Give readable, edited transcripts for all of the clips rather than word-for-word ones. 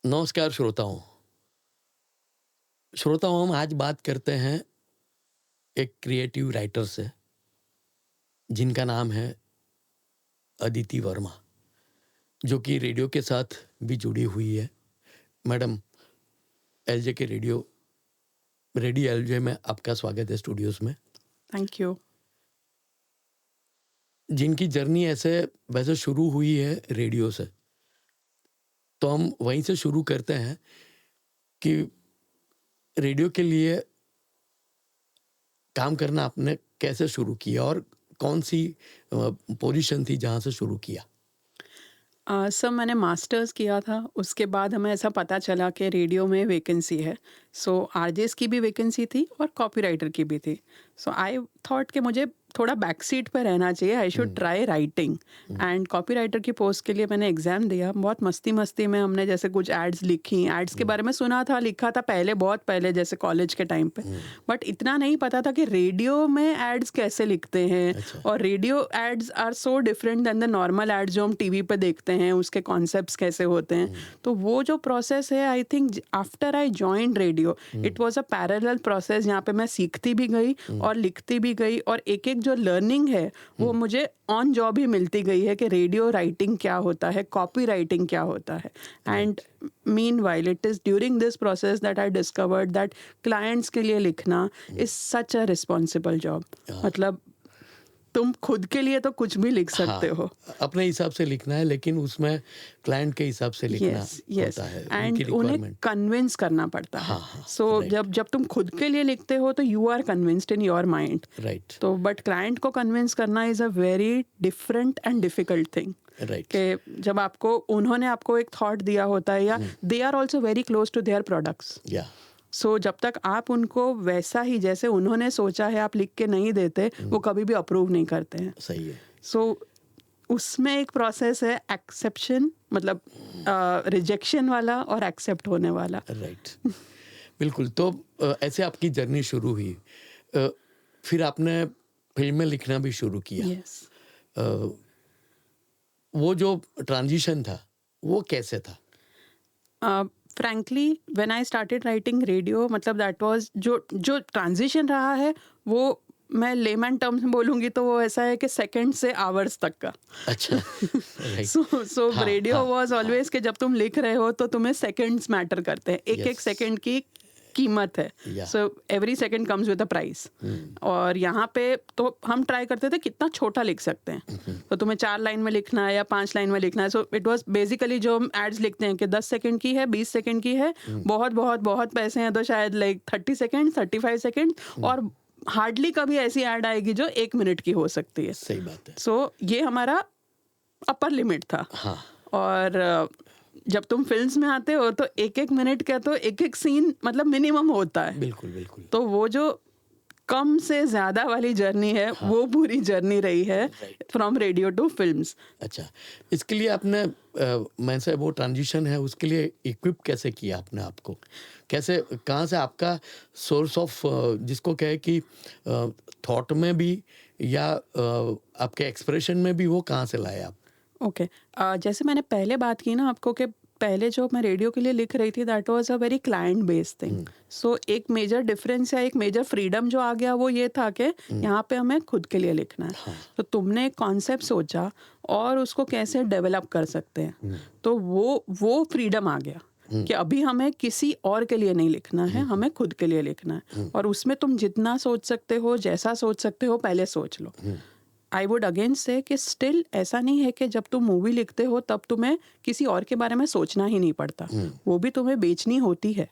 नमस्कार श्रोताओं, हम आज बात करते हैं एक क्रिएटिव राइटर से जिनका नाम है अदिति वर्मा, जो कि रेडियो के साथ भी जुड़ी हुई है। मैडम, एलजे के रेडियो एलजे में आपका स्वागत है स्टूडियोज में। Thank you. जिनकी जर्नी वैसे शुरू हुई है रेडियो से, तो हम वहीं से शुरू करते हैं कि रेडियो के लिए काम करना आपने कैसे शुरू किया और कौन सी पोजीशन थी जहाँ से शुरू किया? सर मैंने मास्टर्स किया था, उसके बाद हमें ऐसा पता चला कि रेडियो में वैकेंसी है। सो आरजेस की भी वैकेंसी थी और कॉपीराइटर की भी थी। सो आई थॉट कि मुझे थोड़ा बैक सीट पर रहना चाहिए, I should try writing. And copywriter की पोस्ट के लिए मैंने एग्ज़ाम दिया। बहुत मस्ती में हमने जैसे कुछ एड्स लिखी, एड्स के बारे में सुना था, लिखा था पहले, बहुत पहले, जैसे कॉलेज के टाइम पे। बट इतना नहीं पता था कि रेडियो में एड्स कैसे लिखते हैं। अच्छा। और radio ads are so different than the normal ads जो हम टीवी पे देखते हैं, उसके कॉन्सेप्ट्स कैसे होते हैं। तो वो जो प्रोसेस है, I think after I joined radio, it was a parallel process जहाँ पे मैं सीखती भी गई और लिखती भी गई, और एक एक जो लर्निंग है वो मुझे ऑन जॉब ही मिलती गई है कि रेडियो राइटिंग क्या होता है, कॉपी राइटिंग क्या होता है। And meanwhile it is during this process that I discovered that clients के लिए लिखना is such a responsible job। मतलब तुम खुद के लिए तो कुछ भी लिख सकते हो, अपने हिसाब से लिखना है, लेकिन उसमें क्लाइंट के हिसाब से लिखना होता है, उनकी एंड उन्हें रिक्वायरमेंट। कन्विंस करना पड़ता है। सो जब तुम खुद के लिए लिखते हो तो you are convinced in your mind, right. तो बट क्लाइंट को कन्विंस करना is a very different and difficult thing. Right. कि जब उन्होंने आपको एक थॉट दिया होता है, या they are also very close to their products. So जब तक आप उनको वैसा ही जैसे उन्होंने सोचा है आप लिख के नहीं देते, वो कभी भी अप्रूव नहीं करते हैं। सही है। सो उसमें एक प्रोसेस है एक्सेप्शन, मतलब रिजेक्शन वाला और एक्सेप्ट होने वाला। राइट। बिल्कुल। तो ऐसे आपकी जर्नी शुरू हुई, फिर आपने फिल्म में लिखना भी शुरू किया। Yes. वो जो ट्रांजिशन था वो कैसे था? Frankly when I started writing radio, मतलब दैट वाज जो ट्रांजिशन रहा है, वो मैं लेमैन टर्म्स में बोलूँगी तो वो ऐसा है कि सेकंड से आवर्स तक का। अच्छा। सो रेडियो वाज ऑलवेज कि जब तुम लिख रहे हो तो तुम्हें सेकंड्स मैटर करते हैं, एक एक सेकंड की कीमत है। So every second comes with a price. और यहाँ पे तो हम ट्राई करते थे कितना छोटा लिख सकते हैं। तो तुम्हें 4 लाइन में लिखना है या 5 लाइन में लिखना है। सो इट वाज बेसिकली जो हम एड्स लिखते हैं कि 10 सेकंड की है, 20 सेकंड की है, बहुत बहुत बहुत पैसे हैं तो शायद लाइक 30 सेकंड, 35 सेकंड, और हार्डली कभी ऐसी ऐड आएगी जो 1 मिनट की हो सकती है। सही बात है। सो ये हमारा अपर लिमिट था। और जब तुम फिल्म्स में आते हो तो 1-1 मिनट का तो एक एक सीन मतलब मिनिमम होता है। बिल्कुल बिल्कुल। तो वो जो कम से ज्यादा वाली जर्नी है, वो पूरी जर्नी रही है फ्रॉम रेडियो टू फिल्म्स। अच्छा, इसके लिए आपने मैं से वो ट्रांजिशन है उसके लिए इक्विप कैसे किया आपने आपको? कैसे, कहाँ से आपका सोर्स ऑफ जिसको कहे कि थॉट में भी या आपके एक्सप्रेशन में भी, वो कहाँ से लाए आप? ओके, जैसे मैंने पहले बात की ना आपको कि पहले जो मैं रेडियो के लिए लिख रही थी, that was a very client based thing. So एक मेजर डिफरेंस या एक मेजर फ्रीडम जो आ गया वो ये था कि यहाँ पे हमें खुद के लिए लिखना है। तो तुमने एक कॉन्सेप्ट सोचा और उसको कैसे डेवलप कर सकते हैं, तो वो फ्रीडम आ गया कि अभी हमें किसी और के लिए नहीं लिखना है, हमें खुद के लिए लिखना है। और उसमें तुम जितना सोच सकते हो, जैसा सोच सकते हो, पहले सोच लो। आई वुड अगेन से कि स्टिल ऐसा नहीं है कि जब तुम मूवी लिखते हो तब तुम्हें किसी और के बारे में सोचना ही नहीं पड़ता। वो भी तुम्हें बेचनी होती है।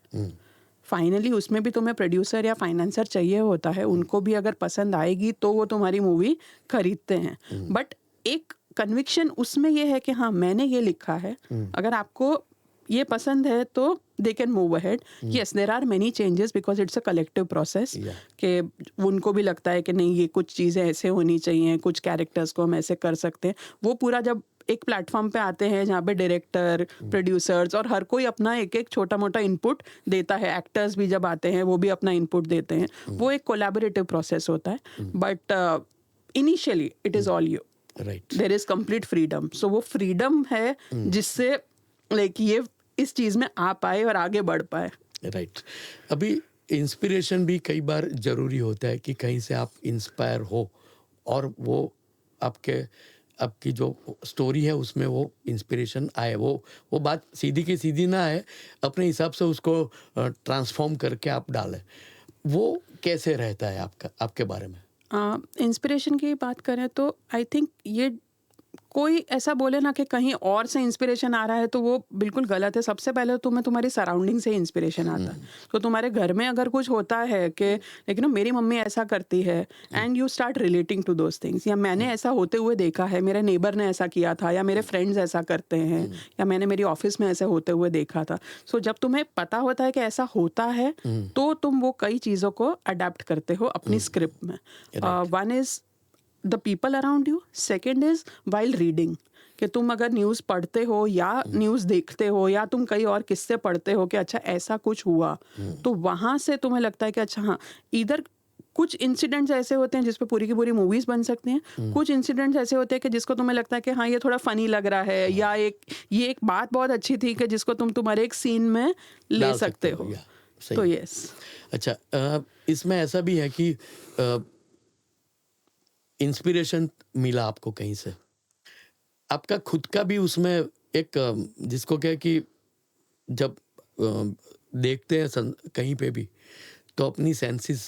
फाइनली उसमें भी तुम्हें प्रोड्यूसर या फाइनेंसर चाहिए होता है, उनको भी अगर पसंद आएगी तो वो तुम्हारी मूवी खरीदते हैं। बट एक कन्विक्शन उसमें ये है कि हाँ, मैंने ये लिखा है, अगर आपको ये पसंद है तो they can move ahead. Yes, there are many changes because it's a collective process कि उनको भी लगता है कि नहीं, ये कुछ चीज़ें ऐसे होनी चाहिए, कुछ कैरेक्टर्स को हम ऐसे कर सकते हैं। वो पूरा जब एक प्लेटफॉर्म पे आते हैं जहाँ पे डायरेक्टर, प्रोड्यूसर्स और हर कोई अपना एक एक छोटा मोटा इनपुट देता है, एक्टर्स भी जब आते हैं वो भी अपना इनपुट देते हैं, वो एक कोलैबोरेटिव प्रोसेस होता है। But initially it is all you, there is complete freedom. So वो फ्रीडम है जिससे लाइक ये इस चीज़ में आ पाए और आगे बढ़ पाए। राइट। अभी इंस्पिरेशन भी कई बार ज़रूरी होता है कि कहीं से आप इंस्पायर हो और वो आपके आपकी जो स्टोरी है उसमें वो इंस्पिरेशन आए, वो बात सीधी की सीधी ना आए, अपने हिसाब से उसको ट्रांसफॉर्म करके आप डालें। वो कैसे रहता है आपका, आपके बारे में? इंस्पिरेशन की बात करें तो आई थिंक ये कोई ऐसा बोले ना कि कहीं और से इंस्पिरेशन आ रहा है तो वो बिल्कुल गलत है। सबसे पहले तो तुम्हें तुम्हारी सराउंडिंग से इंस्पिरेशन आता है। तो तुम्हारे घर में अगर कुछ होता है कि लेकिन मेरी मम्मी ऐसा करती है and you start relating to those things, या मैंने ऐसा होते हुए देखा है, मेरे नेबर ने ऐसा किया था, या मेरे फ्रेंड्स ऐसा करते हैं, या मैंने मेरी ऑफिस में ऐसे होते हुए देखा था। सो जब तुम्हें पता होता है कि ऐसा होता है तो तुम वो कई चीज़ों को अडेप्ट करते हो अपनी स्क्रिप्ट में। One is the people around you, second is while reading, कि तुम अगर न्यूज़ पढ़ते हो या न्यूज़ देखते हो या तुम कई और किस्से पढ़ते हो कि अच्छा ऐसा कुछ हुआ, तो वहाँ से तुम्हें लगता है कि अच्छा हाँ, इधर कुछ इंसिडेंट्स ऐसे होते हैं जिस पे पूरी की पूरी मूवीज बन सकती हैं, कुछ इंसिडेंट्स ऐसे होते हैं कि जिसको तुम्हें लगता है कि हाँ ये थोड़ा फनी लग रहा है, या ये एक बात बहुत अच्छी थी कि जिसको तुम तुम्हारे एक सीन में ले डाल सकते हो। या सही। तो यस, अच्छा, इसमें ऐसा भी है कि इंस्पिरेशन मिला आपको कहीं से, आपका खुद का भी उसमें एक जिसको क्या है कि जब देखते हैं कहीं पे भी, तो अपनी सेंसेस,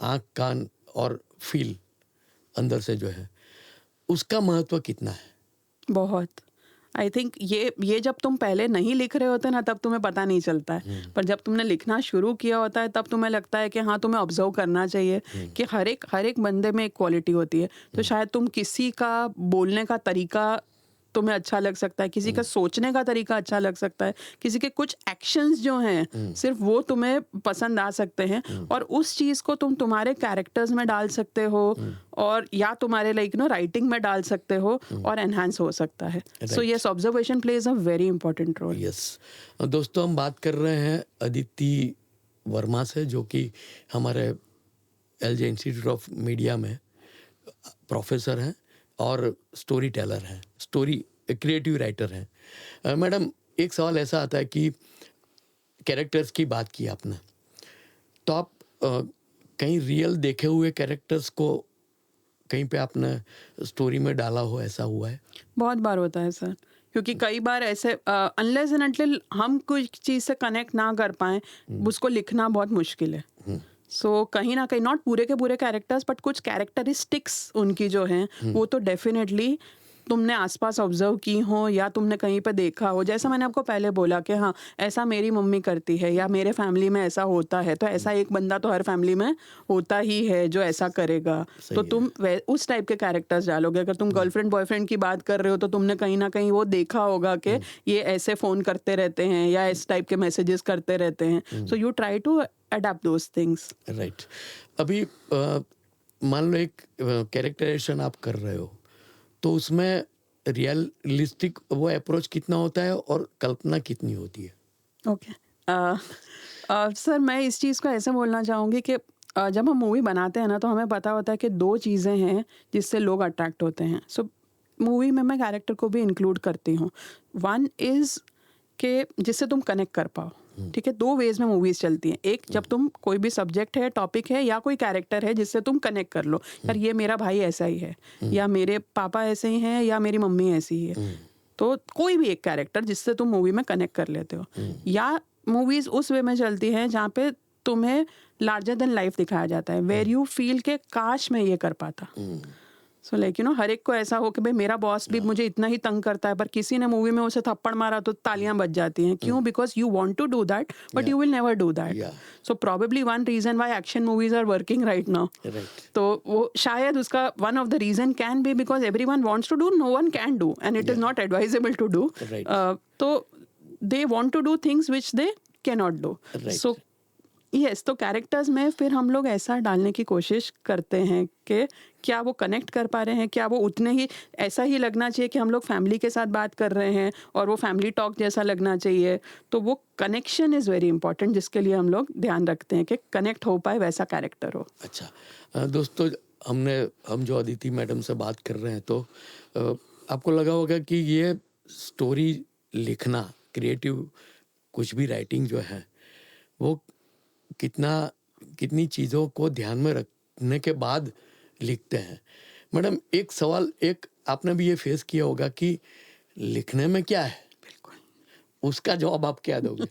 आँख, कान और फील अंदर से जो है, उसका महत्व कितना है? बहुत। आई थिंक ये जब तुम पहले नहीं लिख रहे होते ना तब तुम्हें पता नहीं चलता है, पर जब तुमने लिखना शुरू किया होता है तब तुम्हें लगता है कि हाँ तुम्हें ऑब्जर्व करना चाहिए कि हर एक बंदे में एक क्वालिटी होती है। तो शायद तुम किसी का बोलने का तरीका तुम्हें अच्छा लग सकता है, किसी का सोचने का तरीका अच्छा लग सकता है, किसी के कुछ एक्शंस जो हैं सिर्फ वो तुम्हें पसंद आ सकते हैं, और उस चीज़ को तुम तुम्हारे कैरेक्टर्स में डाल सकते हो, और या तुम्हारे लाइक राइटिंग में डाल सकते हो, और एनहांस हो सकता है। So yes, observation plays a very important role. Yes. दोस्तों, हम बात कर रहे हैं अदिति वर्मा से, जो कि हमारे एलजे इंस्टीट्यूट ऑफ मीडिया में प्रोफेसर हैं और स्टोरी टेलर हैं, स्टोरी क्रिएटिव राइटर हैं। मैडम, एक सवाल ऐसा आता है कि कैरेक्टर्स की बात की आपने, तो आप कहीं रियल देखे हुए कैरेक्टर्स को कहीं पे आपने स्टोरी में डाला हो, ऐसा हुआ है? बहुत बार होता है सर, क्योंकि कई बार ऐसे अनलेस एंड अनटिल हम कुछ चीज़ से कनेक्ट ना कर पाएँ, उसको लिखना बहुत मुश्किल है। सो कहीं ना कहीं, नॉट पूरे के पूरे कैरेक्टर्स बट कुछ कैरेक्टरिस्टिक्स उनकी जो हैं वो तो डेफिनेटली तुमने आसपास ऑब्जर्व की हो या तुमने कहीं पर देखा हो। जैसा मैंने आपको पहले बोला कि हाँ ऐसा मेरी मम्मी करती है या मेरे फैमिली में ऐसा होता है, तो ऐसा एक बंदा तो हर फैमिली में होता ही है जो ऐसा करेगा। सही तो है। तुम उस टाइप के कैरेक्टर्स डालोगे। अगर तुम गर्लफ्रेंड बॉयफ्रेंड की बात कर रहे हो तो तुमने कहीं ना कहीं वो देखा होगा कि ये ऐसे फ़ोन करते रहते हैं या इस टाइप के मैसेजेस करते रहते हैं। So you try to adapt those things. Right. अभी मान लो एक कैरेक्टराइजेशन आप कर रहे हो, तो उसमें रियलिस्टिक वो अप्रोच कितना होता है और कल्पना कितनी होती है? ओके, सर मैं इस चीज़ को ऐसे बोलना चाहूँगी कि जब हम मूवी बनाते हैं ना तो हमें पता होता है कि दो चीज़ें हैं जिससे लोग अट्रैक्ट होते हैं। सो मूवी में मैं कैरेक्टर को भी इंक्लूड करती हूँ। वन इज़ कि जिससे तुम कनेक्ट कर पाओ। ठीक है, दो वेज में मूवीज चलती हैं। एक, जब तुम कोई भी सब्जेक्ट है, टॉपिक है या कोई कैरेक्टर है जिससे तुम कनेक्ट कर लो, यार ये मेरा भाई ऐसा ही है, या मेरे पापा ऐसे ही हैं, या मेरी मम्मी ऐसी ही है। तो कोई भी एक कैरेक्टर जिससे तुम मूवी में कनेक्ट कर लेते हो। या मूवीज उस वे में चलती हैं जहाँ पे तुम्हें लार्जर देन लाइफ दिखाया जाता है, वेर यू फील के काश मैं ये कर पाता। सो लाइक हर एक को ऐसा हो कि भाई मेरा बॉस भी मुझे इतना ही तंग करता है, पर किसी ने मूवी में उसे थप्पड़ मारा तो तालियां बज जाती हैं। क्यों? Because you want to do that but you will never do that. So probably one reason why action movies are working right now. तो वो शायद उसका one of the reason can be because everyone wants to do, no one can do, and it is not advisable to do. तो they want to do things which they cannot do डू। So yes, तो characters में फिर हम लोग ऐसा डालने की कोशिश करते हैं कि क्या वो कनेक्ट कर पा रहे हैं, क्या वो उतने ही ऐसा ही लगना चाहिए कि हम लोग फैमिली के साथ बात कर रहे हैं और वो फैमिली टॉक जैसा लगना चाहिए। तो वो कनेक्शन इज़ वेरी इंपॉर्टेंट, जिसके लिए हम लोग ध्यान रखते हैं कि कनेक्ट हो पाए, वैसा कैरेक्टर हो। अच्छा, दोस्तों, हम जो अदिति मैडम से बात कर रहे हैं, तो आपको लगा होगा कि ये स्टोरी लिखना क्रिएटिव कुछ भी राइटिंग जो है वो कितनी चीज़ों को ध्यान में रखने के बाद लिखते हैं। मैडम एक सवाल, एक आपने भी ये फेस किया होगा कि लिखने में क्या है, उसका जवाब आप क्या दोगे?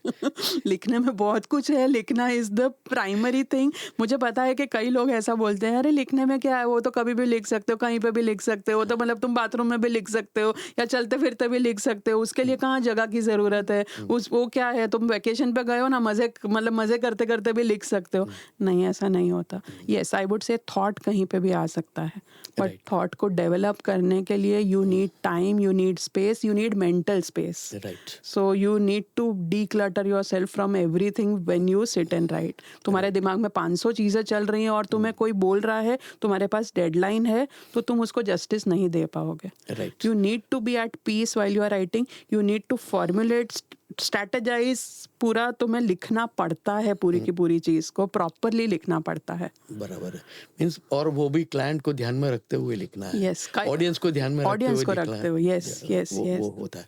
लिखने में बहुत कुछ है, लिखना इज द प्राइमरी थिंग। मुझे पता है कि कई लोग ऐसा बोलते हैं, अरे लिखने में क्या है, वो तो कभी भी लिख सकते हो, कहीं पे भी लिख सकते हो, तो मतलब तुम बाथरूम में भी लिख सकते हो या चलते फिरते भी लिख सकते हो, उसके लिए कहाँ जगह की ज़रूरत है, उस वो क्या है, तुम वैकेशन पे गए हो ना, मज़े करते करते भी लिख सकते हो। नहीं, ऐसा नहीं होता। Yes, I would say thought कहीं पे भी आ सकता है, बट Right. थॉट को डेवलप करने के लिए you need time, you need space, you need mental space. Right. So you need to declutter yourself from everything when you sit and write. तुम्हारे दिमाग में 500 चीज़ें चल रही हैं और तुम्हें कोई बोल रहा है, तुम्हारे पास डेडलाइन है, तो तुम उसको जस्टिस नहीं दे पाओगे। Right. You need to be at peace while you are writing. You need to formulate, strategize, पूरा तुम्हें लिखना पड़ता है, पूरी की पूरी चीज़ को प्रॉपरली लिखना पड़ता है। बराबर है, मीन्स और वो भी क्लाइंट को ध्यान में रखते हुए लिखना है। Yes, ऑडियंस को ध्यान में audience रखते को हुए लिखना रखते हुए, yes, yes, yes. वो होता है।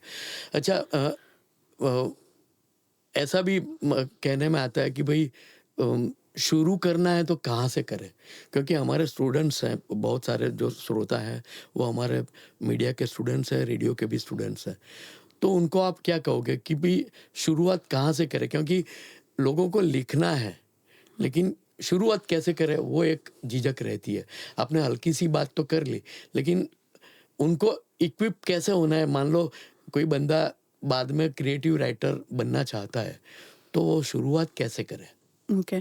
अच्छा, ऐसा भी कहने में आता है कि भाई शुरू करना है तो कहाँ से करें, क्योंकि हमारे स्टूडेंट्स हैं बहुत सारे, जो श्रोता हैं वो हमारे मीडिया के स्टूडेंट्स हैं, रेडियो के भी स्टूडेंट्स हैं, तो उनको आप क्या कहोगे कि भाई शुरुआत कहाँ से करें? क्योंकि लोगों को लिखना है लेकिन शुरुआत कैसे करें वो एक झिझक रहती है। आपने हल्की सी बात तो कर ली, लेकिन उनको इक्विप कैसे होना है? मान लो कोई बंदा बाद में क्रिएटिव राइटर बनना चाहता है, तो वो शुरुआत कैसे करे? ओके,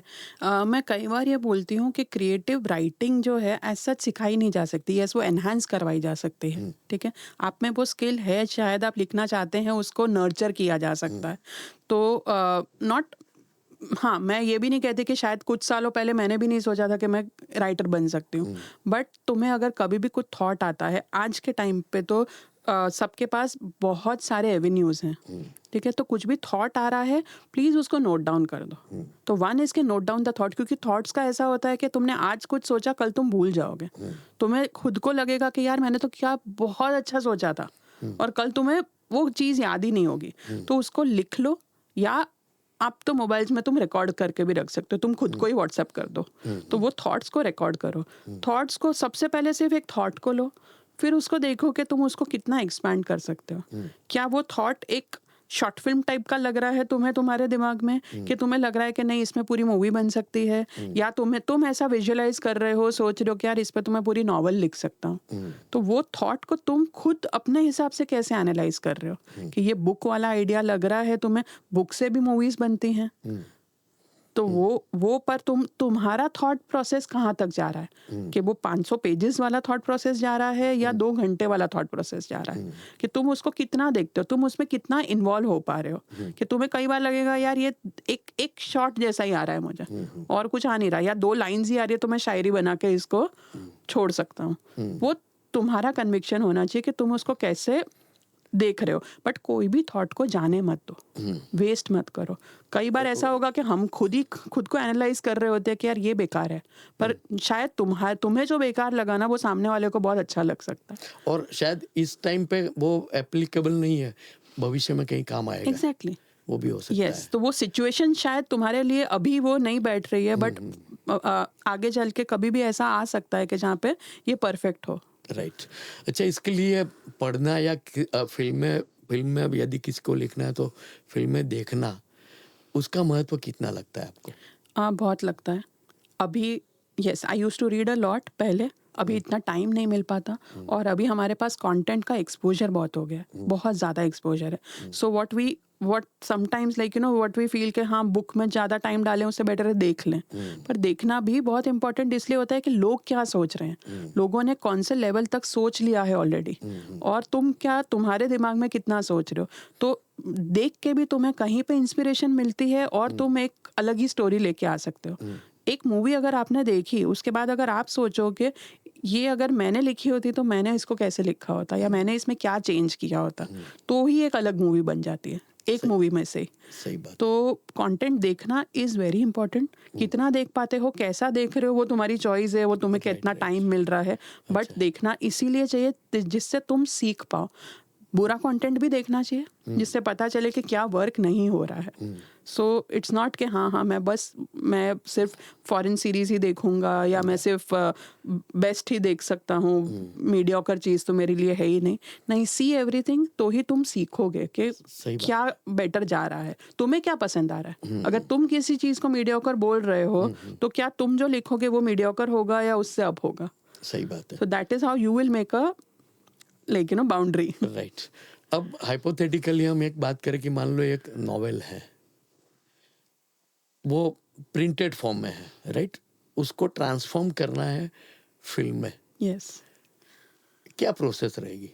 मैं कई बार ये बोलती हूँ कि क्रिएटिव राइटिंग जो है एज सच सिखाई नहीं जा सकती, यस वो एनहांस करवाई जा सकती है, ठीक है। आप में वो स्किल है, शायद आप लिखना चाहते हैं, उसको नर्चर किया जा सकता है, तो नॉट, हाँ, मैं ये भी नहीं कहती कि शायद कुछ सालों पहले मैंने भी नहीं सोचा था कि मैं राइटर बन सकती हूँ, बट तुम्हें अगर कभी भी कुछ थॉट आता है आज के टाइम पे, तो सबके पास बहुत सारे एवेन्यूज़ हैं, ठीक है। तो कुछ भी थॉट आ रहा है, प्लीज़ उसको नोट डाउन कर दो। तो वन इसके नोट डाउन द थॉट, क्योंकि थॉट्स का ऐसा होता है कि तुमने आज कुछ सोचा, कल तुम भूल जाओगे। तुम्हें खुद को लगेगा कि यार मैंने तो क्या बहुत अच्छा सोचा था, और कल तुम्हें वो चीज़ याद ही नहीं होगी। तो उसको लिख लो, या आप तो मोबाइल्स में तुम रिकॉर्ड करके भी रख सकते हो, तुम खुद को ही व्हाट्सएप कर दो, तो वो थॉट्स को रिकॉर्ड करो। थॉट्स को सबसे पहले सिर्फ एक थॉट को लो, फिर उसको देखो कि तुम उसको कितना एक्सपैंड कर सकते हो। क्या वो थॉट एक शॉर्ट फिल्म टाइप का लग रहा है तुम्हें, तुम्हारे दिमाग में, कि तुम्हें लग रहा है कि नहीं इसमें पूरी मूवी बन सकती है, या तुम ऐसा विजुअलाइज कर रहे हो, सोच रहे हो कि यार इस पर तो मैं पूरी नॉवल लिख सकता हूँ। तो वो थॉट को तुम खुद अपने हिसाब से कैसे एनालाइज कर रहे हो कि ये बुक वाला आइडिया लग रहा है तुम्हें, बुक से भी मूवीज बनती हैं, तो वो पर तुम्हारा थॉट प्रोसेस कहाँ तक जा रहा है, कि वो 500 पेजेस वाला थॉट प्रोसेस जा रहा है या 2 घंटे वाला थॉट प्रोसेस जा रहा है, कि तुम उसको कितना देखते हो, तुम उसमें कितना इन्वॉल्व हो पा रहे हो, कि तुम्हें कई बार लगेगा यार ये एक शॉट जैसा ही आ रहा है मुझे, और कुछ आ नहीं रहा, या 2 लाइन्स ही आ रही है, तो मैं शायरी बना के इसको छोड़ सकता हूँ। वो तुम्हारा कन्विक्शन होना चाहिए कि तुम उसको कैसे देख रहे हो, बट कोई भी थॉट को जाने मत दो, वेस्ट मत करो। कई बार ऐसा होगा कि हम खुद को एनालाइज कर रहे होते हैं कि यार ये बेकार है, पर शायद तुम्हें जो बेकार लगा ना, वो सामने वाले को बहुत अच्छा लग सकता है, और शायद इस टाइम पे वो एप्लीकेबल नहीं है, भविष्य में कहीं काम आएगा। एग्जैक्टली, वो भी हो सकता है। तो वो सिचुएशन शायद तुम्हारे लिए अभी वो नहीं बैठ रही है, बट आगे चल के कभी भी ऐसा आ सकता है कि जहाँ पे ये परफेक्ट हो। राइट। अच्छा, इसके लिए पढ़ना या फिल्म में अब यदि किसी को लिखना है तो फिल्में देखना, उसका महत्व कितना लगता है आपको? बहुत लगता है। अभी yes, I used to read a lot पहले, अभी इतना टाइम नहीं मिल पाता, और अभी हमारे पास कंटेंट का एक्सपोजर बहुत हो गया है, बहुत ज़्यादा एक्सपोजर है। So what sometimes like what we feel कि हाँ बुक में ज़्यादा टाइम डालें उससे बेटर है देख लें, पर देखना भी बहुत इंपॉर्टेंट इसलिए होता है कि लोग क्या सोच रहे हैं, लोगों ने कौन से लेवल तक सोच लिया है ऑलरेडी, और तुम्हारे दिमाग में कितना सोच रहे हो। तो देख के भी तुम्हें कहीं पे इंस्पिरेशन मिलती है, और तुम एक अलग ही स्टोरी लेके आ सकते हो। एक मूवी अगर आपने देखी, उसके बाद अगर आप सोचो कि ये अगर मैंने लिखी होती तो मैंने इसको कैसे लिखा होता, या मैंने इसमें क्या चेंज किया होता, तो ही एक अलग मूवी बन जाती है एक मूवी में से। सही बात। तो कंटेंट देखना इज़ वेरी इंपॉर्टेंट। कितना देख पाते हो, कैसा देख रहे हो, वो तुम्हारी चॉइस है, वो तुम्हें कितना टाइम मिल रहा है, बट देखना इसीलिए चाहिए जिससे तुम सीख पाओ। बुरा कंटेंट भी देखना चाहिए जिससे पता चले कि क्या वर्क नहीं हो रहा है. सो इट्स नॉट कि हाँ मैं सिर्फ फॉरेन सीरीज ही देखूंगा या मैं सिर्फ बेस्ट ही देख सकता हूँ, मीडियोकर चीज़ तो मेरे लिए है ही नहीं. सी एवरीथिंग तो ही तुम सीखोगे कि सही बात. क्या बेटर जा रहा है, तुम्हें क्या पसंद आ रहा है. अगर तुम किसी चीज़ को मीडियोकर बोल रहे हो तो क्या तुम जो लिखोगे वो मीडियोकर होगा या उससे अप होगा. सही बात है. So that is how you will make a boundary. Right. अब हाइपोथेटिकली हम एक बात करें कि मान लो एक नॉवेल है, वो प्रिंटेड फॉर्म में है, राइट, उसको ट्रांसफॉर्म करना है फिल्म में. यस. क्या प्रोसेस रहेगी?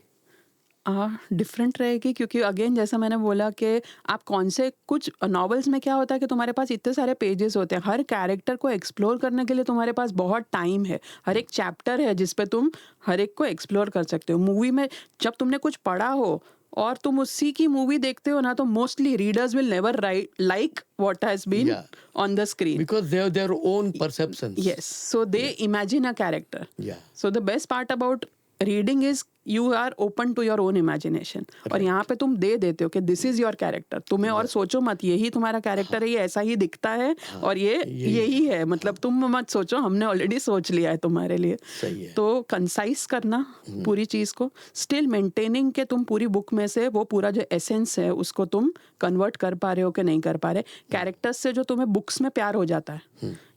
डिफरेंट रहेगी क्योंकि अगेन जैसा मैंने बोला कि आप कौन से, कुछ नॉवेल्स में क्या होता है कि तुम्हारे पास इतने सारे पेजेस होते हैं, हर कैरेक्टर को एक्सप्लोर करने के लिए तुम्हारे पास बहुत टाइम है, हर एक चैप्टर है जिस पे तुम हर एक को एक्सप्लोर कर सकते हो. मूवी में जब तुमने कुछ पढ़ा हो और तुम उसी की मूवी देखते हो ना, तो mostly readers will never write like what has been Yeah. On the screen. Because they have their own perceptions. Yes, so they imagine a character. Yeah. So the best part about reading is you are open to your own imagination. और Right. यहाँ पे तुम दे देते हो कि this is your character, तुम्हें और सोचो मत यही तुम्हारा कैरेक्टर है, ये ऐसा ही दिखता है और ये यही है, मतलब तुम मत सोचो, हमने ऑलरेडी सोच लिया है तुम्हारे लिए. सही है. तो कंसाइज करना पूरी चीज़ को, स्टिल मेंटेनिंग के तुम पूरी बुक में से वो पूरा जो एसेंस है उसको तुम कन्वर्ट कर पा रहे हो कि नहीं कर पा रहे. कैरेक्टर्स से जो तुम्हें बुक्स में प्यार हो जाता है,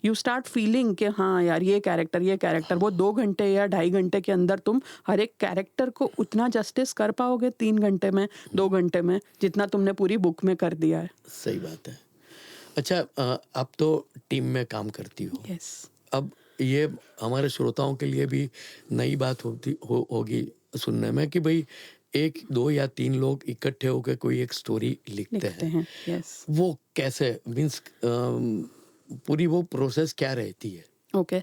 यू स्टार्ट फीलिंग कि हाँ यार ये कैरेक्टर वो 2 घंटे या 2.5 घंटे के अंदर तुम हर एक कैरेक्टर को उतना जस्टिस कर पाओगे 3 घंटे में, 2 घंटे में, जितना तुमने पूरी बुक में कर दिया है. सही बात है. अच्छा, आप तो टीम में काम करती हो. यस. अब ये हमारे श्रोताओं के लिए भी नई बात होगी सुनने में कि भाई 1, 2 या 3 लोग इकट्ठे होकर कोई एक स्टोरी लिखते हैं. यस. वो कैसे, मीन्स पूरी वो प्रोसेस क्या रहती है? ओके.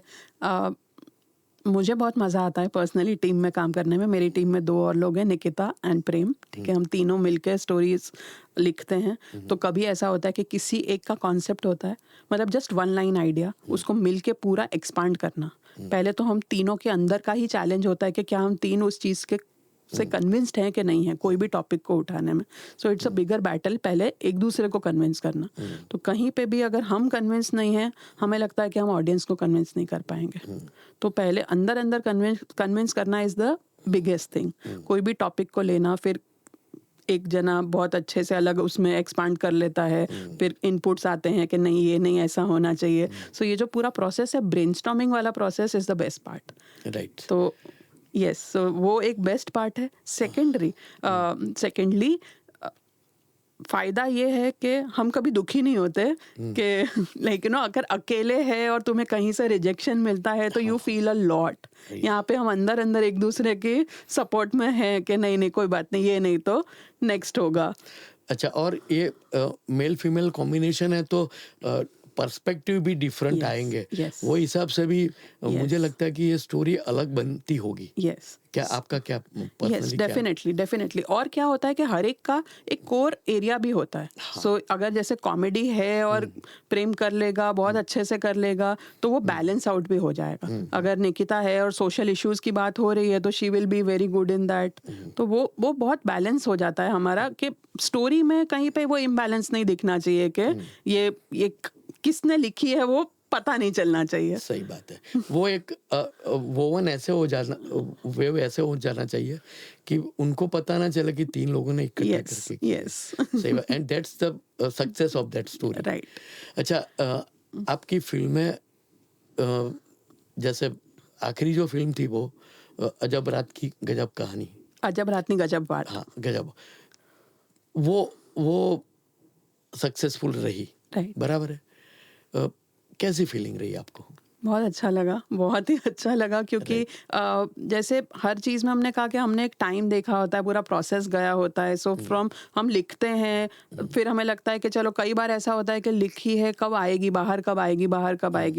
मुझे बहुत मज़ा आता है पर्सनली टीम में काम करने में. मेरी टीम में 2 और लोग हैं, निकिता एंड प्रेम. ठीक है, हम तीनों मिलकर स्टोरीज लिखते हैं. तो कभी ऐसा होता है कि किसी एक का कॉन्सेप्ट होता है, मतलब जस्ट 1 लाइन आइडिया, उसको मिलके पूरा एक्सपांड करना. पहले तो हम तीनों के अंदर का ही चैलेंज होता है कि क्या हम तीन उस चीज़ के से कन्विंस्ड हैं कि नहीं है कोई भी टॉपिक को उठाने में. So it's a bigger battle, पहले एक दूसरे को कन्विंस करना. तो कहीं पे भी अगर हम कन्विंस नहीं हैं, हमें लगता है कि हम ऑडियंस को कन्विंस नहीं कर पाएंगे. तो पहले अंदर कन्विंस करना इज़ द बिगेस्ट थिंग. कोई भी टॉपिक को लेना, फिर एक जना बहुत अच्छे से अलग उसमें एक्सपांड कर लेता है, फिर इनपुट्स आते हैं कि नहीं ये नहीं ऐसा होना चाहिए. सो ये जो पूरा प्रोसेस है, ब्रेनस्टॉर्मिंग वाला process is the best part. Right. तो यस, सो वो एक बेस्ट पार्ट है. सेकेंडली फ़ायदा ये है कि हम कभी दुखी नहीं होते कि लाइक अगर अकेले है और तुम्हें कहीं से रिजेक्शन मिलता है तो यू फील अ लॉट. यहाँ पे हम अंदर एक दूसरे के सपोर्ट में हैं कि नहीं कोई बात नहीं, ये नहीं तो नेक्स्ट होगा. अच्छा, और ये मेल फीमेल कॉम्बिनेशन है तो पर्सपेक्टिव भी डिफरेंट आएंगे. वो हिसाब से भी मुझे लगता है कि ये स्टोरी अलग बनती होगी. यस. क्या आपका क्या यस, डेफिनेटली. और क्या होता है कि हर एक का एक कोर एरिया भी होता है. सो अगर जैसे कॉमेडी है और प्रेम कर लेगा, बहुत अच्छे से कर लेगा, तो वो बैलेंस आउट भी हो जाएगा. अगर निकिता है और सोशल इश्यूज की बात हो रही है तो she will be very good in that. तो वो बहुत बैलेंस हो जाता है हमारा, कि स्टोरी में कहीं पे वो इम्बैलेंस नहीं दिखना चाहिए कि ये किसने लिखी है वो पता नहीं चलना चाहिए. सही बात है. वो एक वोवन ऐसे हो जाना, वेव ऐसे हो जाना चाहिए कि उनको पता ना चले कि 3 लोगों ने इकट्ठा करके किया. यस. सही बात. And that's the success of that story. Right. अच्छा, आपकी फिल्में, जैसे आखिरी जो फिल्म थी वो अजब रात की गजब कहानी, अजब रात की गजब बात. हाँ, गजब, वो सक्सेसफुल रही. राइट. बराबर है. कैसी फीलिंग रही आपको? बहुत अच्छा लगा, बहुत ही अच्छा लगा, क्योंकि जैसे हर चीज़ में हमने कहा कि हमने एक टाइम देखा होता है, पूरा प्रोसेस गया होता है. सो फ्रॉम हम लिखते हैं, फिर हमें लगता है कि चलो, कई बार ऐसा होता है कि लिखी है, कब आएगी बाहर,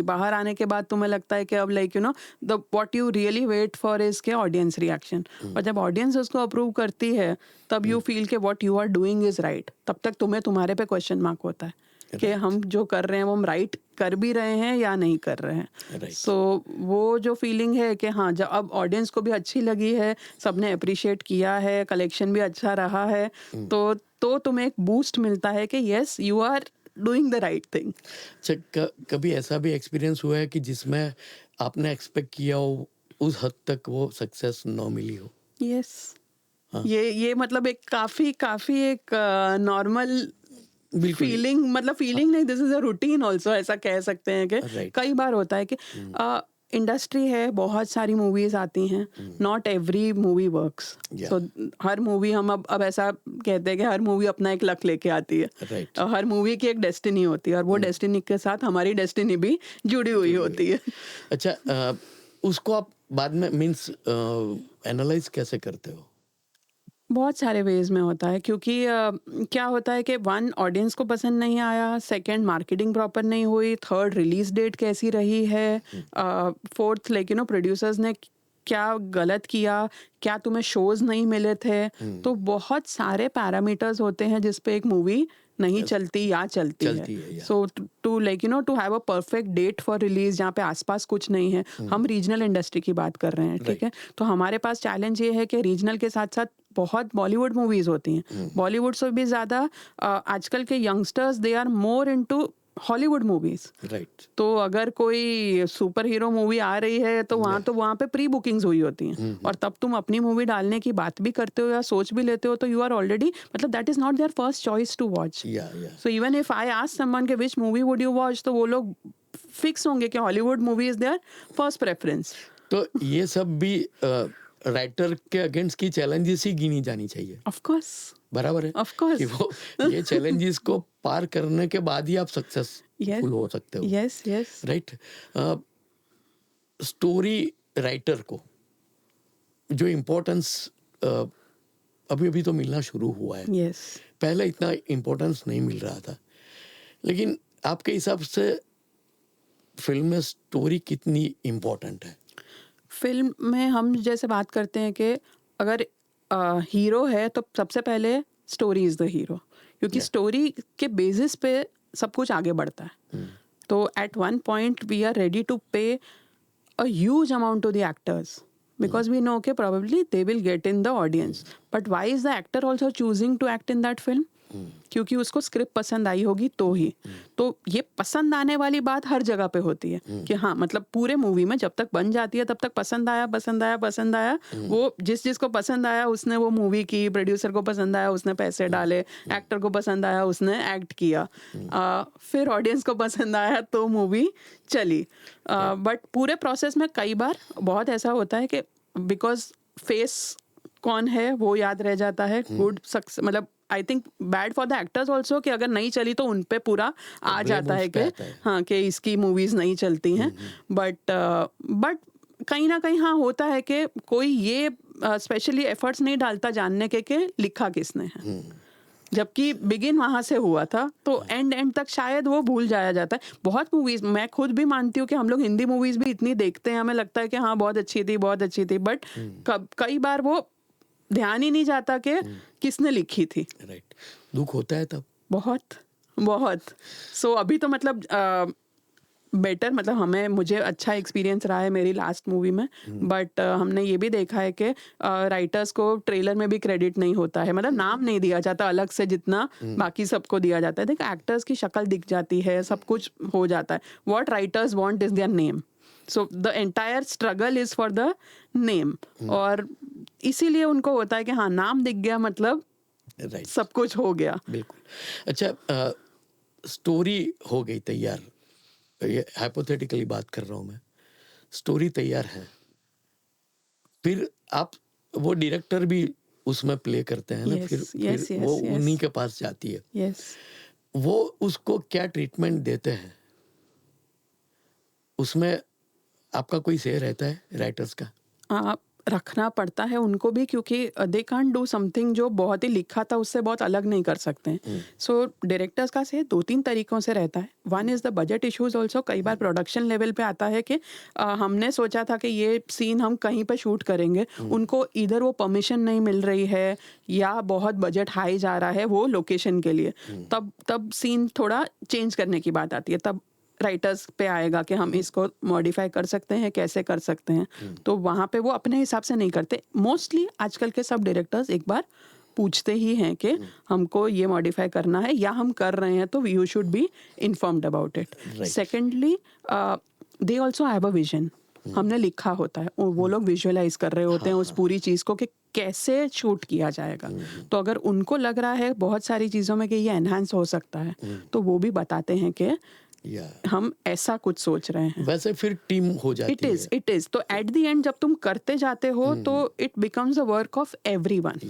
बाहर आने के बाद तुम्हें लगता है कि अब the what you really wait for is के ऑडियंस रिएक्शन. और जब ऑडियंस उसको अप्रूव करती है तब यू फील के what you are doing is right. तब तक तुम्हारे पे क्वेश्चन मार्क होता है कि हम जो कर रहे हैं वो हम राइट कर भी रहे हैं या नहीं कर रहे हैं। राइट। सो वो जो फीलिंग है कि हाँ, जब अब ऑडियंस को भी अच्छी लगी है, सबने अप्रिशिएट किया है, कलेक्शन भी अच्छा रहा है, तो तुम्हें एक बूस्ट मिलता है कि yes you are doing the right thing. अच्छा, कभी ऐसा भी एक्सपीरियंस हुआ है कि जिसमें आपने एक्सपेक्ट किया हो उस हद तक वो सक्सेस न मिली हो? यस। हाँ। ये मतलब एक काफी एक नॉर्मल बिल्कुल। फीलिंग, मतलब फीलिंग नहीं, this is a routine also, ऐसा कह सकते हैं कि राइट। कई बार होता है कि इंडस्ट्री है, बहुत सारी मूवीज आती हैं, not every movie works. Yeah. So her movie हम अब ऐसा कहते हैं कि हर मूवी अपना एक लक लेके आती है। राइट। और हर मूवी की एक डेस्टिनी होती है, और वो डेस्टिनी के साथ हमारी डेस्टिनी भी जुड़ी हुई होती है। अच्छा, उसको आप बाद में मीन्स एनालाइज कैसे करते हो? बहुत सारे वेज में होता है, क्योंकि क्या होता है कि वन, ऑडियंस को पसंद नहीं आया, सेकंड मार्केटिंग प्रॉपर नहीं हुई, थर्ड रिलीज डेट कैसी रही है, फोर्थ लेकिन प्रोड्यूसर्स ने क्या गलत किया, क्या तुम्हें शोज नहीं मिले थे। तो बहुत सारे पैरामीटर्स होते हैं जिस पे एक मूवी नहीं चलती या चलती है। yeah. So to to have a perfect date for release जहाँ पे आसपास कुछ नहीं है, हम रीजनल इंडस्ट्री की बात कर रहे हैं, ठीक है। तो हमारे पास चैलेंज ये है कि रीजनल के साथ साथ बहुत बॉलीवुड मूवीज होती हैं। बॉलीवुड से भी ज्यादा आजकल के youngsters they are more into Hollywood movies. Right. तो अगर कोई सुपर हीरो मूवी आ रही है तो वहाँ पे प्री बुकिंग्स हुई होती हैं, और तब तुम अपनी मूवी डालने की बात भी करते हो या सोच भी लेते हो, तो यू आर ऑलरेडी, मतलब that is not their first choice to watch. So even if I ask someone के which movie would you watch, तो वो लोग फिक्स होंगे कि Hollywood movie is their first preference. तो ये सब भी राइटर के अगेंस्ट की चैलेंजेस ही गिनी जानी चाहिए। Of course. बराबर है। Of course. कि वो ये चैलेंजेस को पार करने के बाद ही आप सक्सेसफुल हो सकते हो। Yes yes. Right. Story writer को जो इम्पोर्टेंस अभी अभी तो मिलना शुरू हुआ है। यस। पहले इतना इम्पोर्टेंस नहीं मिल रहा था, लेकिन आपके हिसाब से फिल्म में स्टोरी कितनी इम्पोर्टेंट है? फिल्म में हम जैसे बात करते हैं कि अगर हीरो है तो सबसे पहले स्टोरी इज द हीरो, क्योंकि स्टोरी के बेसिस पे सब कुछ आगे बढ़ता है। तो at one point we are ready to pay a huge amount to the actors because we know okay probably they will get in the audience, but why is the actor also choosing to act in that film? क्योंकि उसको script पसंद आई होगी तो ही। तो ये पसंद आने वाली बात हर जगह पे होती है कि हाँ, मतलब पूरे मूवी में जब तक बन जाती है तब तक पसंद आया पसंद आया पसंद आया, वो जिसको पसंद आया उसने वो मूवी की, प्रोड्यूसर को पसंद आया उसने पैसे डाले, एक्टर को पसंद आया उसने एक्ट किया, फिर ऑडियंस को पसंद आया तो मूवी चली। बट पूरे प्रोसेस में कई बार बहुत ऐसा होता है कि बिकॉज फेस कौन है वो याद रह जाता है, गुड सक्सेस, मतलब I think bad for the actors also कि अगर नहीं चली तो उन पे पूरा आ जाता है कि हाँ कि इसकी मूवीज नहीं चलती हैं। बट कहीं ना कहीं हाँ होता है कि कोई ये स्पेशली एफर्ट्स नहीं डालता जानने के लिखा किसने है, जबकि बिगिन वहाँ से हुआ था, तो एंड तक शायद वो भूल जाया जाता है। बहुत मूवीज मैं खुद भी मानती हूँ कि हम लोग हिंदी मूवीज भी इतनी देखते हैं, हमें लगता है कि हाँ बहुत अच्छी थी, बट कई बार वो ध्यान ही नहीं जाता कि किसने लिखी थी। राइट। दुख होता है तब बहुत। सो अभी तो मतलब बेटर, मतलब मुझे अच्छा एक्सपीरियंस रहा है मेरी लास्ट मूवी में, बट हमने ये भी देखा है कि राइटर्स को ट्रेलर में भी क्रेडिट नहीं होता है, मतलब नाम नहीं दिया जाता अलग से जितना बाकी सबको दिया जाता है। देखो एक्टर्स की शक्ल दिख जाती है, सब कुछ हो जाता है, what writers want is their name, so the entire struggle is for the name, और इसीलिए उनको होता है कि हाँ नाम दिख गया मतलब राइट सब कुछ हो गया। बिल्कुल। अच्छा, स्टोरी हो गई तैयार, ये हाइपोथेटिकली बात कर रहा हूँ मैं, स्टोरी तैयार है, फिर आप वो डायरेक्टर भी उसमें प्ले करते हैं ना, फिर वो उन्हीं के पास जाती है। वो उसको क्या ट्रीटमेंट देते हैं, उसमें आपका कोई से रहता है राइटर्स का? रखना पड़ता है उनको भी, क्योंकि दे कांट डू समथिंग जो बहुत ही लिखा था उससे बहुत अलग नहीं कर सकते हैं. सो डायरेक्टर्स का से 2-3 तरीकों से रहता है. One is the budget issues also. कई बार प्रोडक्शन लेवल पे आता है कि हमने सोचा था कि ये सीन हम कहीं पे शूट करेंगे, उनको इधर वो परमिशन नहीं मिल रही है या बहुत बजट हाई जा रहा है वो लोकेशन के लिए. तब सीन थोड़ा चेंज करने की बात आती है. तब राइटर्स पे आएगा कि हम इसको मॉडिफाई कर सकते हैं, कैसे कर सकते हैं. तो वहाँ पे वो अपने हिसाब से नहीं करते. मोस्टली आजकल के सब डायरेक्टर्स एक बार पूछते ही हैं कि हमको ये मॉडिफाई करना है या हम कर रहे हैं, तो you should be informed about it. Secondly they also have a vision. हमने लिखा होता है, वो लोग विजुअलाइज कर रहे होते हैं उस पूरी चीज़ को कि कैसे शूट किया जाएगा. तो अगर उनको लग रहा है बहुत सारी चीज़ों में कि ये एनहांस हो सकता है, तो वो भी बताते हैं कि हम ऐसा कुछ सोच रहे हैं. वैसे फिर टीम हो जाती है. It is. तो एट द एंड जब तुम करते जाते हो तो it becomes a work of everyone.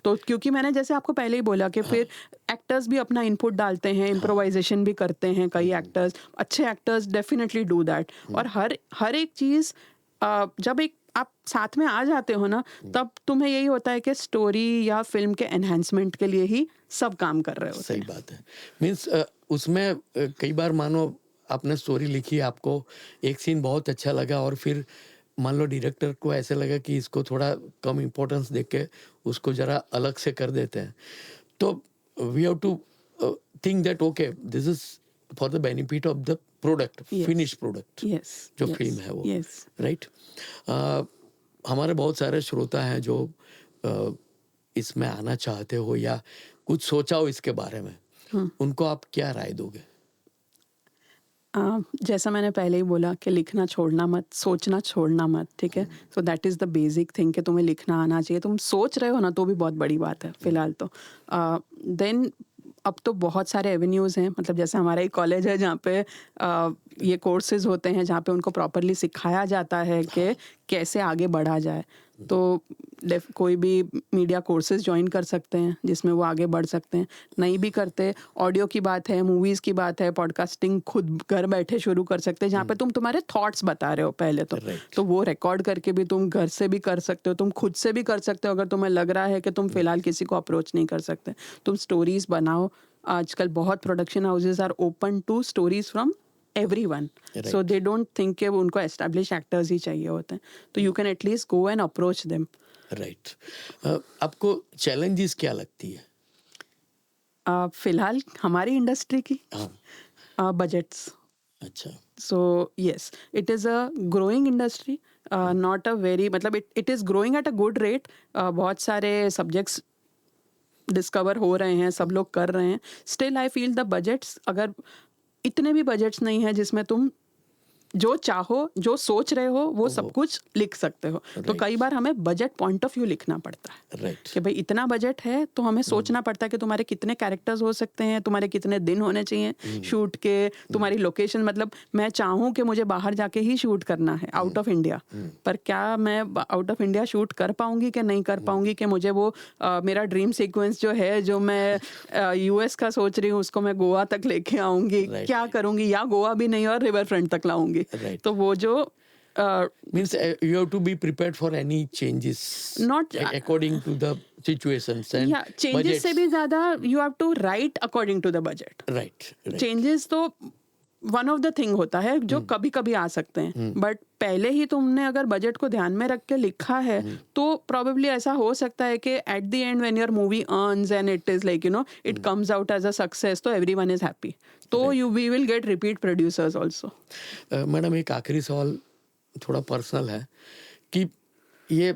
तो क्योंकि मैंने जैसे आपको पहले ही बोला कि फिर एक्टर्स भी अपना इनपुट डालते हैं, इम्प्रोवाइजेशन भी करते हैं कई एक्टर्स. अच्छे एक्टर्स डेफिनेटली डू दैट. और हर एक चीज़ जब एक आप साथ में आ जाते हो ना, तब तुम्हें यही होता है कि स्टोरी या फिल्म के एनहांसमेंट के लिए ही सब काम कर रहे होते हैं. सही बात है. मीन्स उसमें कई बार मानो आपने स्टोरी लिखी, आपको एक सीन बहुत अच्छा लगा और फिर मान लो डायरेक्टर को ऐसे लगा कि इसको थोड़ा कम इम्पोर्टेंस दे के उसको ज़रा अलग से कर देते हैं. तो we have to think that okay this is for the benefit of the product, finish product जो फिल्म है वो. राइट. हमारे बहुत सारे श्रोता हैं जो इसमें आना चाहते हो या कुछ सोचा हो इसके बारे में, उनको आप क्या राय दोगे? जैसा मैंने पहले ही बोला कि लिखना छोड़ना मत, सोचना छोड़ना मत. ठीक है. So that is the basic thing कि तुम्हें लिखना आना चाहिए. तुम सोच रहे हो ना तो भी बहुत बड़ी बात है फिलहाल तो. देन अब तो बहुत सारे एवेन्यूज़ हैं. मतलब जैसे हमारा एक कॉलेज है जहाँ पे ये कोर्सेज होते हैं जहाँ पे उनको प्रॉपरली सिखाया जाता है कि कैसे आगे बढ़ा जाए. तो कोई भी मीडिया कोर्सेज ज्वाइन कर सकते हैं जिसमें वो आगे बढ़ सकते हैं. नहीं भी करते, ऑडियो की बात है, मूवीज़ की बात है, पॉडकास्टिंग खुद घर बैठे शुरू कर सकते हैं जहाँ पे तुम तुम्हारे थॉट्स बता रहे हो पहले तो वो रिकॉर्ड करके भी तुम घर से भी कर सकते हो. तुम खुद से भी कर सकते हो अगर तुम्हें लग रहा है कि तुम फिलहाल किसी को अप्रोच नहीं कर सकते. तुम स्टोरीज़ बनाओ. आजकल बहुत production houses are open to stories from everyone. So they don't think कि उनको established actors ही चाहिए होते हैं. तो you can at least go and approach them. Right. आपको challenges क्या लगती है? फिलहाल हमारी इंडस्ट्री की बजट्स. अच्छा. So yes, it is a growing industry. Not a very मतलब it is growing at a good rate. बहुत सारे subjects डिस्कवर हो रहे हैं, सब लोग कर रहे हैं. Still I feel the budgets, अगर इतने भी बजट्स नहीं है जिसमें तुम जो चाहो, जो सोच रहे हो वो सब कुछ लिख सकते हो. तो कई बार हमें बजट पॉइंट ऑफ व्यू लिखना पड़ता है कि भाई इतना बजट है तो हमें सोचना पड़ता है कि तुम्हारे कितने कैरेक्टर्स हो सकते हैं, तुम्हारे कितने दिन होने चाहिए शूट के, तुम्हारी लोकेशन. मतलब मैं चाहूँ कि मुझे बाहर जाके ही शूट करना है आउट ऑफ इंडिया, पर क्या मैं आउट ऑफ इंडिया शूट कर पाऊंगी कि नहीं कर पाऊंगी, कि मुझे वो मेरा ड्रीम सीक्वेंस जो है जो मैं यूएस का सोच रही हूँ उसको मैं गोवा तक लेके आऊंगी, क्या करूंगी, या गोवा भी नहीं और रिवर फ्रंट तक लाऊंगी. Right. तो वो जो means you have to be prepared for any changes, not according to the situations and changes से भी ज़्यादा you have to write according to the budget. Right. Changes तो वन ऑफ द थिंग होता है जो कभी कभी आ सकते हैं, बट पहले ही तुमने अगर बजट को ध्यान में रख के लिखा है तो प्रॉबेबली ऐसा हो सकता है कि at the end when your movie earns and it is like it comes out as a success, तो एवरीवन इज हैप्पी. तो we will get repeat producers also. Madam एक आखिरी सवाल थोड़ा पर्सनल है कि ये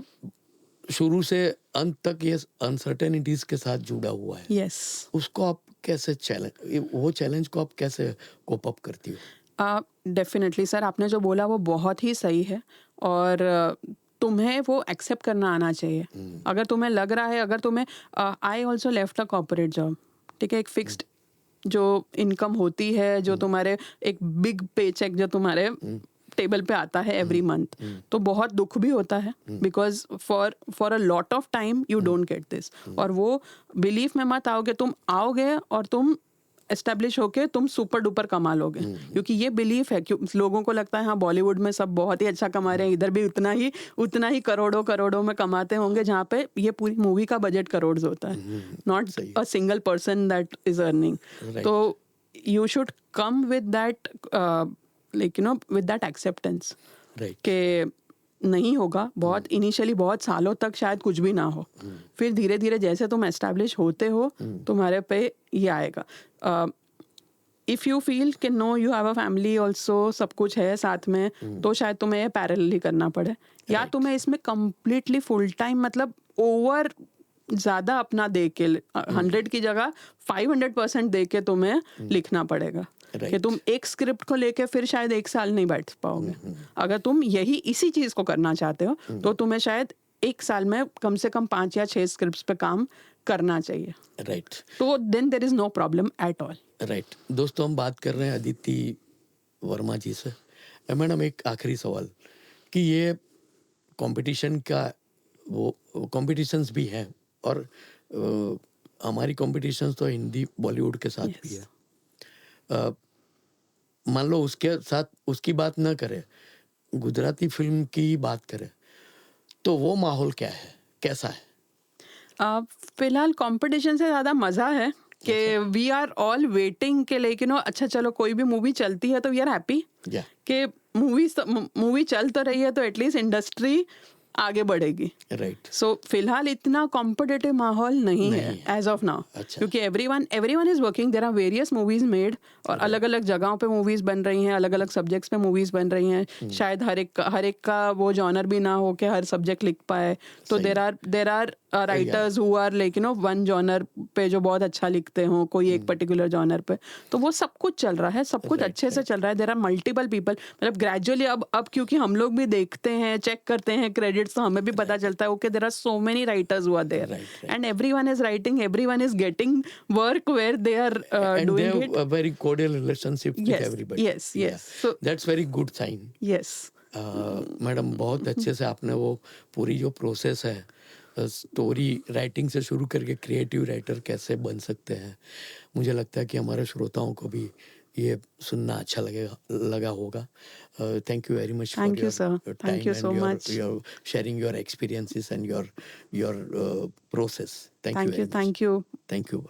शुरू से अंत तक ये अनसर्टेनिटीज के साथ जुड़ा हुआ है. यस. उसको आप कैसे चैलेंज को आप कैसे कोप अप करती हो? डेफिनेटली सर, आपने जो बोला वो बहुत ही सही है और तुम्हें वो एक्सेप्ट करना आना चाहिए. अगर तुम्हें लग रहा है, अगर तुम्हें I also left a corporate job. ठीक है. एक फिक्स्ड जो इनकम होती है, जो तुम्हारे एक बिग पे चेक जो तुम्हारे टेबल पे आता है एवरी मंथ, तो बहुत दुख भी होता है because for a lot of time you don't get this. और वो बिलीफ में मत आओगे, तुम आओगे और तुम एस्टेब्लिश होके तुम सुपर डुपर कमा लोगे, क्योंकि ये बिलीफ है कि लोगों को लगता है हाँ बॉलीवुड में सब बहुत ही अच्छा कमा रहे हैं, इधर भी उतना ही करोड़ों करोड़ों में कमाते होंगे, जहाँ पे ये पूरी मूवी का बजट करोड़ होता है, नॉट सही a single person that is earning. Right. तो you should come with that like you know with that acceptance right. कि नहीं होगा. बहुत इनिशियली बहुत सालों तक शायद कुछ भी ना हो, फिर धीरे धीरे जैसे तुम एस्टैब्लिश होते हो तुम्हारे पे ये आएगा. इफ़ यू फील कि no you have a family also, सब कुछ है साथ में, तो शायद तुम्हें ये पैरेलली करना पड़े, या Right. तुम्हें इसमें कम्प्लीटली फुल टाइम मतलब ओवर ज़्यादा अपना दे के 100 की जगह 500% दे के तुम्हें लिखना पड़ेगा. Right. कि तुम एक स्क्रिप्ट को लेके फिर शायद 1 साल नहीं बैठ पाओगे. अगर तुम इसी चीज़ को करना चाहते हो तो तुम्हें शायद 1 साल में कम से कम 5 या 6 स्क्रिप्ट्स पे काम करना चाहिए. राइट. तो then there is no problem at all. Right. दोस्तों, हम बात कर रहे हैं अदिति वर्मा जी से. मैडम, एक आखिरी सवाल कि ये कंपटीशन का वो कॉम्पिटिशन्स भी हैं, और हमारी कॉम्पिटिशन्स तो हिंदी बॉलीवुड के साथ भी है. मान लो उसके साथ उसकी बात ना करें, गुजराती फिल्म की बात करें, तो वो माहौल क्या है, कैसा है? फिलहाल कंपटीशन से ज़्यादा मज़ा है कि वी आर ऑल वेटिंग के लेकिन अच्छा चलो कोई भी मूवी चलती है तो वी आर हैप्पी या कि मूवी चल तो रही है तो एटलीस्ट इंडस्ट्री आगे बढ़ेगी. राइट. सो फिलहाल इतना कॉम्पिटिटिव माहौल नहीं है एज ऑफ नाउ, अच्छा. क्योंकि everyone is working. There are various movies made और अलग अलग जगहों पे मूवीज बन रही हैं, अलग अलग सब्जेक्ट्स पे मूवीज बन रही हैं. शायद हर एक का वो जॉनर भी ना हो कि हर सब्जेक्ट लिख पाए. तो there are writers who are like you know one genre पे जो बहुत अच्छा लिखते हो, कोई एक पर्टिकुलर जॉनर पे. तो वो सब कुछ चल रहा है, सब कुछ अच्छे से चल रहा है. There are multiple people. मतलब ग्रेजुअली अब क्योंकि हम लोग भी देखते हैं, चेक करते हैं क्रेडिट्स, तो हमें भी पता चलता है okay there are so many writers who are there, and everyone is writing, everyone is getting work where they are and they doing have it. a very cordial relationship with everybody. yes. So That's very good sign. yes. Madam, बहुत अच्छे से आपने वो पूरी जो process है, story writing से शुरू करके क्रिएटिव राइटर कैसे बन सकते हैं, मुझे लगता है कि हमारे श्रोताओं को भी ये सुनना अच्छा लगा होगा. Thank you very much Thank you, sir. Thank you so much. your sharing your experiences and your process. Thank you very much. Thank you. Thank you.